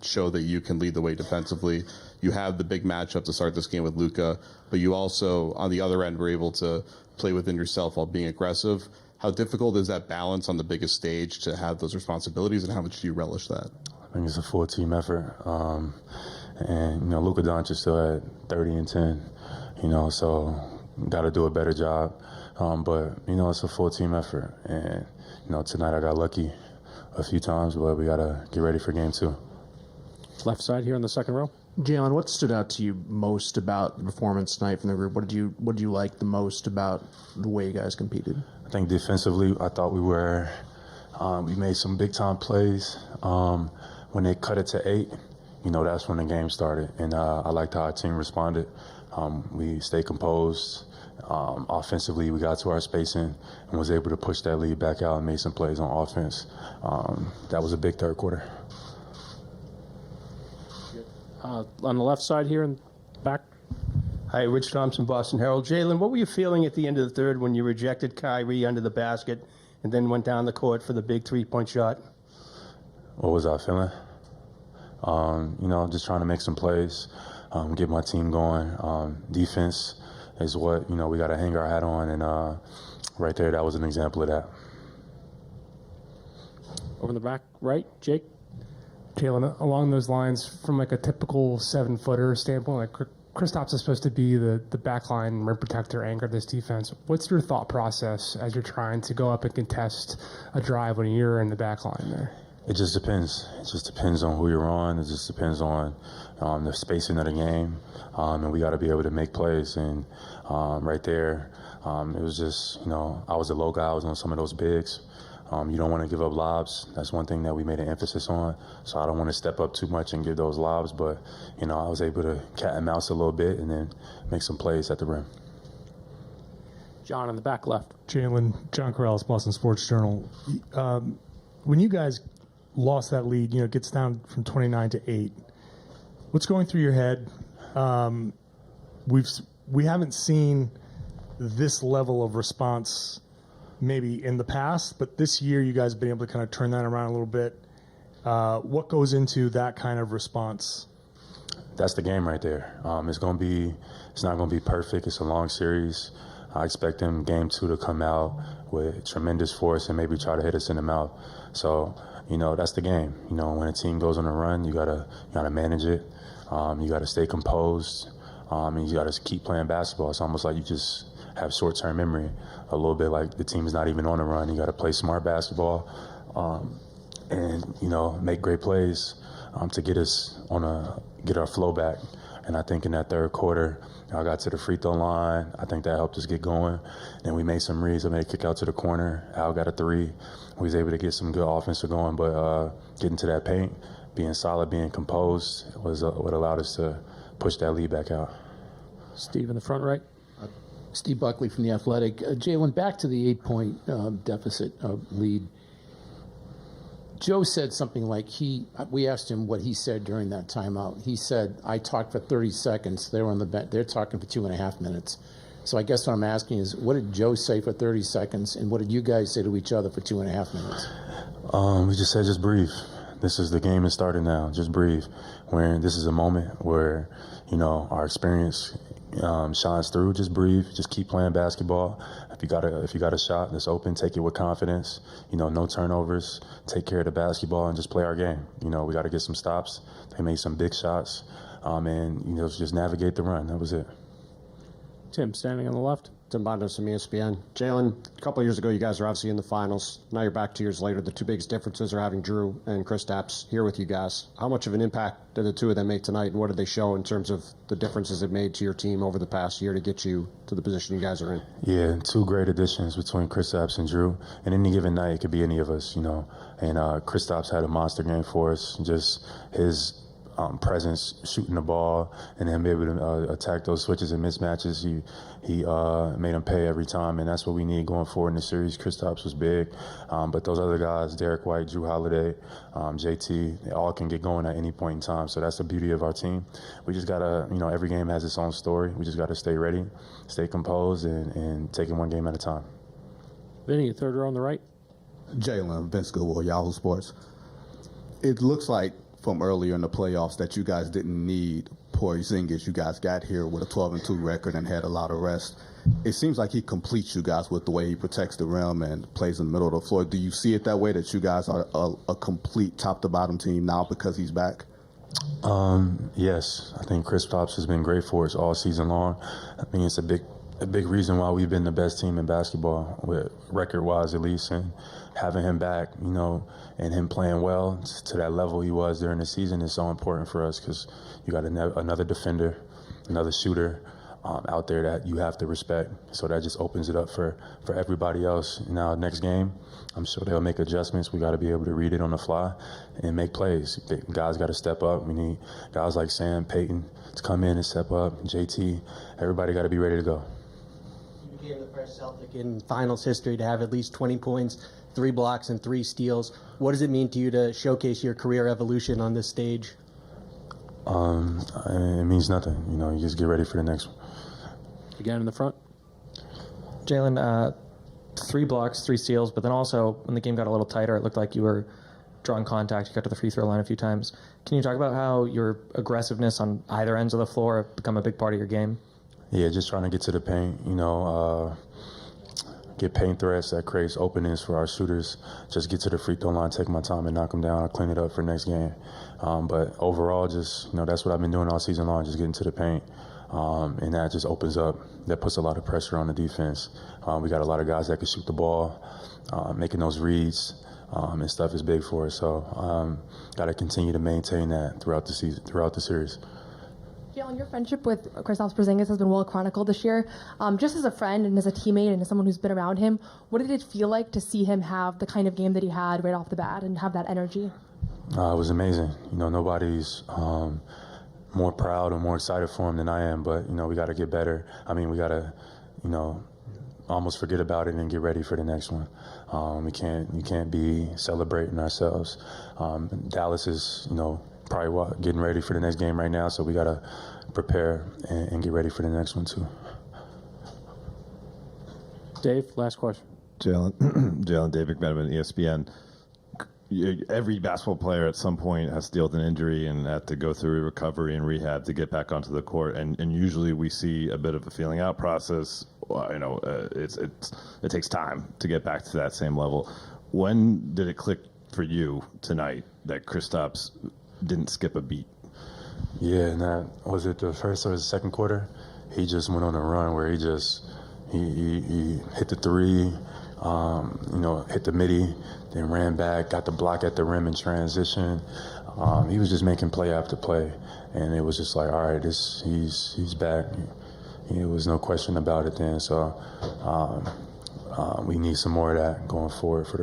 show that you can lead the way defensively. You have the big matchup to start this game with Luka, but you also, on the other end, were able to play within yourself while being aggressive. How difficult is that balance on the biggest stage to have those responsibilities, and how much do you relish that? I think it's a full team effort. And, Luka Doncic still at 30 and 10, so got to do a better job. But, it's a full team effort. And, tonight I got lucky a few times, but we got to get ready for game 2. Left side here in the second row. Jaylen, what stood out to you most about the performance tonight from the group? What did you like the most about the way you guys competed? I think defensively, I thought we made some big time plays. When they cut it to 8, that's when the game started. And I liked how our team responded. We stayed composed. Offensively, we got to our spacing and was able to push that lead back out and made some plays on offense. That was a big third quarter. On the left side here in back. Hi, Rich Thompson, Boston Herald. Jaylen, what were you feeling at the end of the third when you rejected Kyrie under the basket and then went down the court for the big 3-point shot? What was I feeling? Just trying to make some plays, get my team going. Defense is what, we got to hang our hat on. And right there, that was an example of that. Over in the back right, Jake. Jaylen, along those lines, from like a typical 7-footer standpoint, like Kristaps is supposed to be the backline rim protector, anchor this defense. What's your thought process as you're trying to go up and contest a drive when you're in the backline there? It just depends. It just depends on who you're on. It just depends on the spacing of the game, and we got to be able to make plays. And right there, it was just, I was the low guy. I was on some of those bigs. You don't want to give up lobs. That's one thing that we made an emphasis on. So I don't want to step up too much and give those lobs. But, I was able to cat and mouse a little bit and then make some plays at the rim. John in the back left. Jaylen, John Corrales, Boston Sports Journal. When you guys lost that lead, it gets down from 29 to 8. What's going through your head? We haven't seen this level of response maybe in the past, but this year you guys have been able to kind of turn that around a little bit. What goes into that kind of response? That's the game right there. It's not going to be perfect. It's a long series. I expect them game 2 to come out with tremendous force and maybe try to hit us in the mouth. So, that's the game. When a team goes on a run, you gotta manage it. You gotta stay composed. And you gotta keep playing basketball. It's almost like you just have short-term memory, a little bit like the team's not even on a run. You got to play smart basketball and, make great plays to get our flow back. And I think in that third quarter, I got to the free throw line. I think that helped us get going. Then we made some reads. I made a kick out to the corner. Al got a 3. We was able to get some good offense going, but getting to that paint, being solid, being composed was what allowed us to push that lead back out. Steve in the front right. Steve Buckley from The Athletic. Jaylen, back to the 8-point deficit lead. Joe said something like we asked him what he said during that timeout. He said, I talked for 30 seconds. They were on the bench. They're talking for 2.5 minutes. So I guess what I'm asking is, what did Joe say for 30 seconds, and what did you guys say to each other for 2.5 minutes? We just said, just breathe. The game is starting now. Just breathe. This is a moment where, our experience shines through. Just breathe. Just keep playing basketball. If you got a shot that's open, take it with confidence. No turnovers. Take care of the basketball and just play our game. We got to get some stops. They made some big shots, and just navigate the run. That was it. Tim standing on the left. Tim Bondos from ESPN. Jaylen, a couple of years ago, you guys were obviously in the finals. Now you're back 2 years later. The two biggest differences are having Drew and Kristaps here with you guys. How much of an impact did the two of them make tonight, and what did they show in terms of the differences it made to your team over the past year to get you to the position you guys are in? Yeah, 2 great additions between Kristaps and Drew. And any given night, it could be any of us, And Kristaps had a monster game for us. Just his presence, shooting the ball, and then be able to attack those switches and mismatches. He made them pay every time, and that's what we need going forward in the series. Kristaps was big, but those other guys, Derek White, Drew Holiday, JT, they all can get going at any point in time. So that's the beauty of our team. We just gotta, every game has its own story. We just gotta stay ready, stay composed, and take it one game at a time. Vinny, third row on the right. Jaylen, Vince Goodwill, Yahoo Sports. It looks like from earlier in the playoffs that you guys didn't need Porzingis. You guys got here with a 12-2 record and had a lot of rest. It seems like he completes you guys with the way he protects the rim and plays in the middle of the floor. Do you see it that way, that you guys are a complete top-to-bottom team now because he's back? Yes, I think Kristaps has been great for us all season long. I mean, it's a big reason why we've been the best team in basketball, with record-wise at least, and having him back, and him playing well to that level he was during the season is so important for us, because you got another defender, another shooter out there that you have to respect. So that just opens it up for everybody else. Now, next game, I'm sure they'll make adjustments. We got to be able to read it on the fly and make plays. The guys got to step up. We need guys like Sam, Peyton to come in and step up, JT. Everybody got to be ready to go. You became the first Celtic in finals history to have at least 20 points, 3 blocks, and 3 steals. What does it mean to you to showcase your career evolution on this stage? It means nothing. You just get ready for the next one. Again in the front. Jaylen, 3 blocks, 3 steals, but then also when the game got a little tighter, it looked like you were drawing contact. You got to the free throw line a few times. Can you talk about how your aggressiveness on either ends of the floor have become a big part of your game? Yeah, just trying to get to the paint, get paint threats that creates openings for our shooters. Just get to the free throw line, take my time and knock them down. I'll clean it up for next game. But overall, just, that's what I've been doing all season long, just getting to the paint. And that just opens up, that puts a lot of pressure on the defense. We got a lot of guys that can shoot the ball, making those reads and stuff is big for us. So got to continue to maintain that throughout the season, throughout the series. Jaylen, your friendship with Kristaps Porzingis has been well chronicled this year. Just as a friend and as a teammate and as someone who's been around him, what did it feel like to see him have the kind of game that he had right off the bat and have that energy? It was amazing. Nobody's more proud or more excited for him than I am, but we got to get better. I mean, we got to almost forget about it and get ready for the next one. We can't be celebrating ourselves. Dallas is probably getting ready for the next game right now, so we got to prepare and get ready for the next one too. Dave, last question. Jaylen, Dave McMenamin, ESPN. Every basketball player at some point has to deal with an injury and have to go through recovery and rehab to get back onto the court. And usually we see a bit of a feeling out process. It takes time to get back to that same level. When did it click for you tonight that Kristaps didn't skip a beat? Yeah, and that was it the first or the second quarter. He just went on a run where he hit the 3, hit the midi, then ran back, got the block at the rim in transition. He was just making play after play, and it was just like, all right, he's back. There was no question about it then. So we need some more of that going forward for the